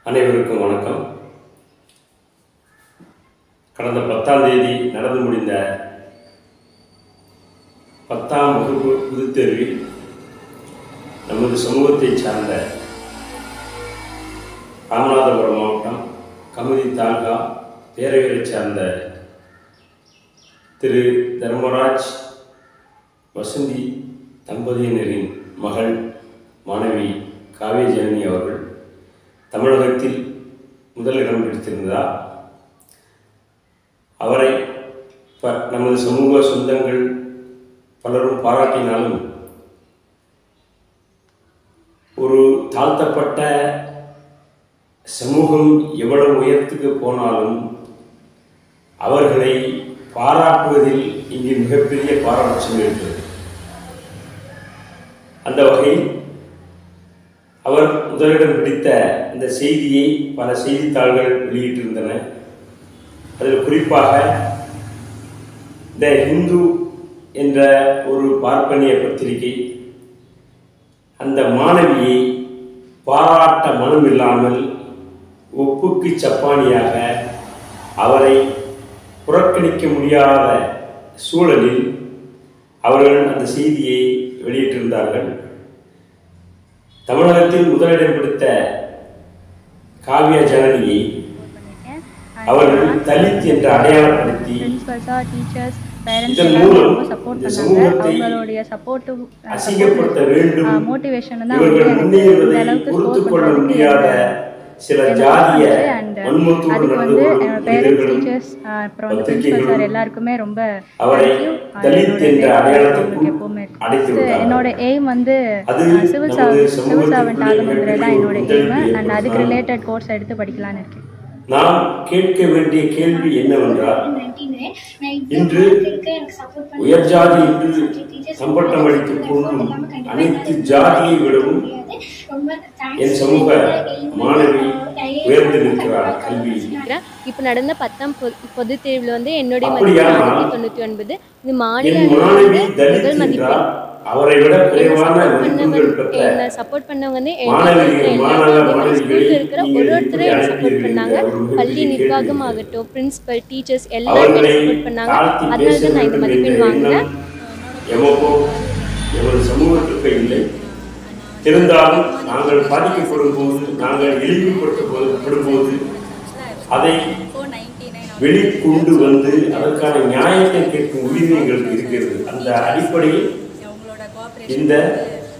அனைவருக்கும் வணக்கம். கடந்த 10ஆம் தேதி நடந்து முடிந்த 10ஆம் வகுப்பு பொதுத் தேர்வில் நமது சமூகத்தை சார்ந்த ராமநாதபுரம் மாவட்டம் கமுதி தாலுகா பேரவையை சார்ந்த திரு தர்மராஜ் வசந்தி தம்பதியினரின் மகள் மாணவி காவிய ஜனனி அவர்கள் தமிழகத்தில் முதலிடம் பிடித்திருந்தார். அவரை நமது சமூக சொந்தங்கள் பலரும் பாராட்டினாலும் ஒரு தாழ்த்தப்பட்ட சமூகம் எவ்வளவு உயரத்துக்கு போனாலும் அவர்களை பாராட்டுவதில் இங்கே மிகப்பெரிய பாரபட்சம் இருக்கிறது. அந்த வகையில் அவர் முதலிடம் பிடித்த இந்த செய்தியை பல செய்தித்தாள்கள் வெளியிட்டிருந்தன. அதில் குறிப்பாக த ஹிந்து என்ற ஒரு பார்ப்பனிய பத்திரிகை அந்த மாணவியை பாராட்ட மனம் இல்லாமல் ஒப்புக்கு சப்பானியாக அவரை புறக்கணிக்க முடியாத சூழலில் அவர்கள் அந்த செய்தியை வெளியிட்டிருந்தார்கள். தமிழகத்தில் முதலிடம் பிடித்த காவிய ஜனனியை அவர்கள் தலித் என்று அடையாளப்படுத்தி இதன் மூலம் இந்த சமூகத்தை அசிங்கப்படுத்த வேண்டும், இவர்கள் முன்னேறுவதை பொறுத்துக் கொள்ள முடியாத சில ஜாதிய வன்முறையோடு நடந்து எல்லாருக்குமே ரொம்ப தலித் என்ற அடையாளத்துக்கு அடைத்துவிட்டார். என்னோட எய்ம் வந்து சிவில் சர்வெண்ட் ஆகணுங்கிறது தான் என்னோட எய்ம். அண்ட் அதுக்கு ரிலேட்டட் கோர்ஸ் எடுத்து படிக்கலான்னு இருக்கேன். நாம் கேட்க வேண்டிய கேள்வி என்னவென்றால், இன்று உயர் ஜாதி என்று சம்பட்டம் அளித்துக் கொண்டும் அனைத்து ஜாதியை விடவும் என் சமூக மாணவி உயர்ந்து நிற்கிறார் கல்வி. இப்ப நடந்த 10ஆம் பொது தேர்வில் வந்து என்னுடைய மதிப்பு 499. இது மாநில முதல் மதிப்பு. அவரை விட குறைவான மதிப்பெண்கள் பெற்ற சப்போர்ட் பண்ணவங்க வந்து இருக்கிற ஒருத்தரும் சப்போர்ட் பண்ணாங்க. பள்ளி நிர்வாகம் ஆகட்டும், பிரின்சிபல், டீச்சர்ஸ் எல்லாருமே சப்போர்ட் பண்ணாங்க. அதனால தான் நான் இந்த மதிப்பெண் வாங்கினேன். எமது சமூகத்திற்கு இல்லை. இருந்தாலும் நாங்கள் பாதிக்கப்படும் போது, நாங்கள் இழிவுபடுத்தப்படும் போது அதை வெளிக்கொண்டு வந்து அதற்கான நியாயத்தை கேட்கும் உரிமை எங்களுக்கு இருக்கிறது. அந்த அடிப்படையில் இந்த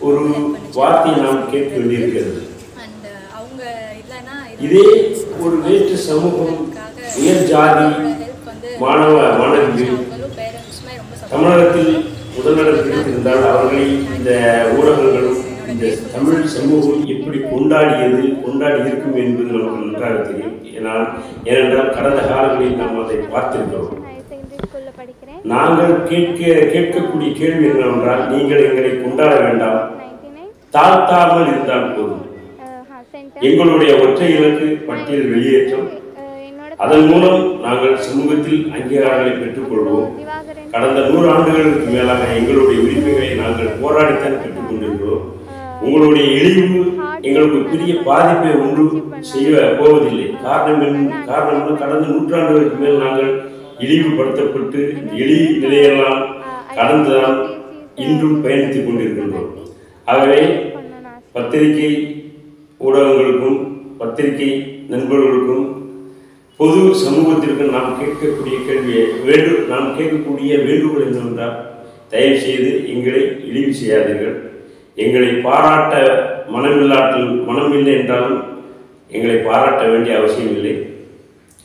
ஒரு வார்த்தையை நாம் கேட்க வேண்டியிருக்கிறது. இதே ஒரு வேற்று சமூகம், உயர் ஜாதி மாணவ மாணவிகள் தமிழகத்தில் முதலிடத்தில் இருந்தால் அவர்களை இந்த ஊடகங்களும் இந்த தமிழ் சமூகம் எப்படி கொண்டாடி இருக்கும் என்பது நமக்கு நன்றாக தெரியும். ஏனென்றால் கடந்த காலங்களில் நாம் அதை பார்த்திருக்கிறோம். நாங்கள் கேட்கக்கூடிய கேள்வி என்னவென்றால், நீங்கள் எங்களை கொண்டாட வேண்டாம், தாழ்த்தாமல் இருந்தால் போதும். எங்களுடைய ஒற்றை இலக்கு பட்டியல் வெளியேற்றம். அதன் மூலம் நாங்கள் சமூகத்தில் அங்கீகாரங்களை பெற்றுக்கொள்வோம். கடந்த 100 ஆண்டுகளுக்கு மேலாக எங்களுடைய உரிமைகளை நாங்கள் போராடித்தான் பெற்றுக் கொண்டிருக்கிறோம். உங்களுடைய இழிவு எங்களுக்கு பெரிய பாதிப்பை ஒன்று செய்ய போவதில்லை. காரணம் கடந்த 100 ஆண்டுகளுக்கு மேல் நாங்கள் இழிவுபடுத்தப்பட்டு எளிய நிலையெல்லாம் கடந்துதான் இன்றும் பயணித்துக் கொண்டிருக்கின்றோம். ஆகவே பத்திரிகை ஊடகங்களுக்கும் பத்திரிகை நண்பர்களுக்கும் பொது சமூகத்திற்கு நாம் கேட்கக்கூடிய வேண்டுகோள் என்னவென்றால், தயவு செய்து எங்களை இழிவு செய்யாதீர்கள். எங்களை பாராட்ட மனமில்லை என்றாலும் எங்களை பாராட்ட வேண்டிய அவசியம் இல்லை.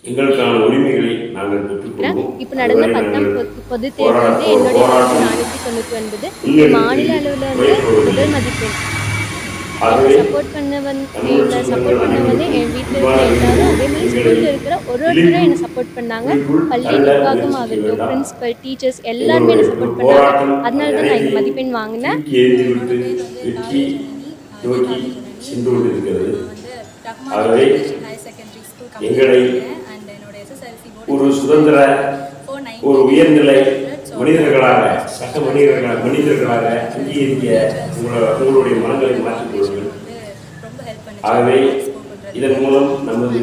எங்களுக்கான உரிமைகளை நாங்கள் பெற்றுக்கொள்வோம். இப்ப நடந்த 10ஆம் பொது தேர்வு வந்து என்னுடைய 499 மாநில அளவில் வந்து முதல் மதிப்பெண். சப்போர்ட் பண்ணவங்க என் வீட்டில் இருக்கிற எல்லாரும், அதே மாதிரி ஸ்கூலில் இருக்கிற ஒருத்தரும் என்னை சப்போர்ட் பண்ணாங்க. பள்ளி நிர்வாகம் ஆகட்டும், பிரின்சிபல், டீச்சர்ஸ் எல்லாருமே என்னை சப்போர்ட் பண்ணாங்க. அதனால தான் நான் இந்த மதிப்பெண் வாங்கினேன். ஆகவே எங்களை ஒரு சுதந்திர, ஒரு உயர்நிலை மனிதர்களாக, சக மனிதர்களாக அங்கீகரிக்க உங்களுடைய மனங்களை மாற்றிக் கொள்ளுங்கள். ஆகவே இதன் மூலம் நமது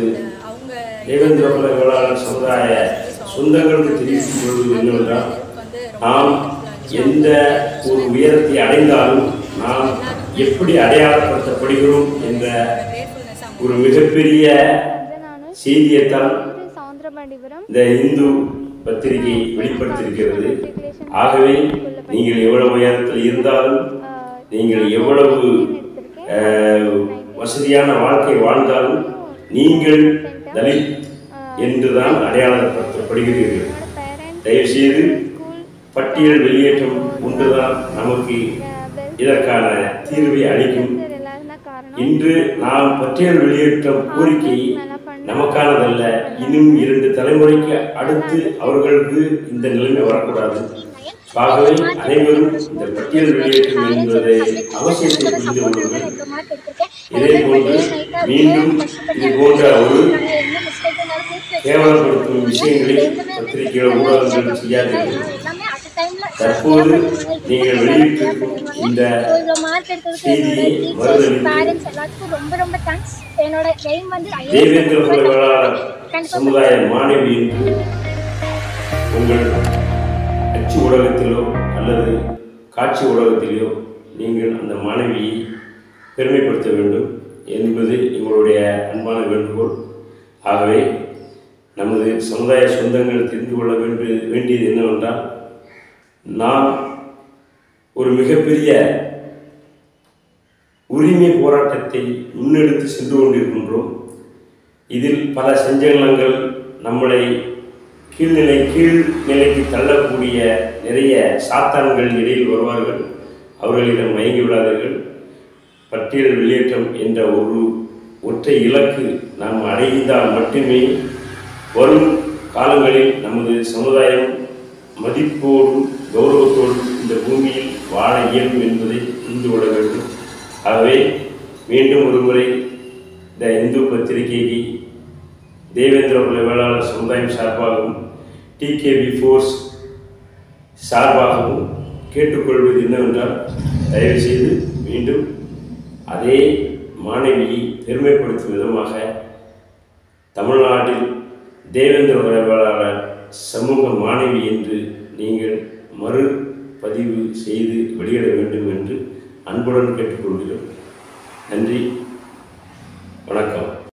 தேவேந்திர குல வேளாளர் சமுதாய சொந்தங்களுக்கு தெரிவித்துக் கொள்வது என்னவென்றால், நாம் எந்த ஒரு உயரத்தை அடைந்தாலும் நாம் எப்படி அடையாளப்படுத்தப்படுகிறோம் என்ற ஒரு மிகப்பெரிய செய்தியைத்தான் இந்த இந்து பத்திரிகை வெளிப்படுத்தியிருக்கிறது. ஆகவே நீங்கள் எவ்வளவு உயரத்தில் இருந்தாலும், நீங்கள் எவ்வளவு வசதியான வாழ்க்கை வாழ்ந்தாலும், நீங்கள் தலித் என்றுதான் அடையாளப்படுத்தப்படுகிறீர்கள். தயவுசெய்து பட்டியல் வெளியேற்றம் ஒன்றுதான் நமக்கு இதற்கான தீர்வை அளிக்கும். இன்று நாம் பட்டியல் வெளியேற்றம் கோரிக்கை நமக்கானதல்ல. இன்னும் 2 தலைமுறைக்கு அடுத்து அவர்களுக்கு இந்த நிலைமை வரக்கூடாது. ஆகவே அனைவரும் இந்த பட்டியல் வெளியேற்றம் என்பதை அவசியத்தை புரிந்து கொள்ளுங்கள். இதே போன்று மீண்டும் இது போன்ற ஒரு கேவலப்படுத்தும் விஷயங்களை பத்திரிகைகள் ஊடகங்கள் செய்யாதீர்கள். தற்போது நீங்கள் வெளியிட்டிருக்கும் இந்த செய்தியை மறுதளித்து தேவேந்திர குல வேளாளர் சமுதாய மாணவி என்று உங்கள் அச்சு ஊடகத்திலோ அல்லது காட்சி ஊடகத்திலோ நீங்கள் அந்த மாணவியை பெருமைப்படுத்த வேண்டும் என்பது எங்களுடைய அன்பான வேண்டுகோள். ஆகவே நமது சமுதாய சொந்தங்கள் தெரிந்து கொள்ள வேண்டியது என்னவென்றால், நாம் ஒரு மிகப்பெரிய உரிமை போராட்டத்தை முன்னெடுத்து சென்று கொண்டிருக்கின்றோம். இதில் பல சஞ்சலங்கள் நம்மளை கீழ்நிலைக்கு தள்ளக்கூடிய நிறைய சாத்தான்கள் இடையில் வருவார்கள். அவர்களிடம் மயங்கி விடாதீர்கள். பட்டியல் வெளியேற்றம் என்ற ஒரு ஒற்றை இலக்கு நாம் அடைந்தால் மட்டுமே வரும் காலங்களில் நமது சமுதாயம் மதிப்போடும் கௌரவத்தோடும் இந்த பூமியில் வாழ இயலும் என்பதை புரிந்து கொள்ள வேண்டும். ஆகவே மீண்டும் ஒரு முறை இந்த இந்து பத்திரிகைக்கு தேவேந்திர குல வேளாளர் சமுதாயம் சார்பாகவும் டிகேபி ஃபோர்ஸ் சார்பாகவும் கேட்டுக்கொள்வது என்னவென்றால், தயவுசெய்து மீண்டும் அதே மாணவியை பெருமைப்படுத்தும் விதமாக தமிழ்நாட்டில் தேவேந்திர குல வேளாளர் சமூக மாணவி என்று நீங்கள் மறுபதிவு செய்து வெளியிட வேண்டும் என்று அன்புடன் கேட்டுக்கொள்கிறோம். நன்றி.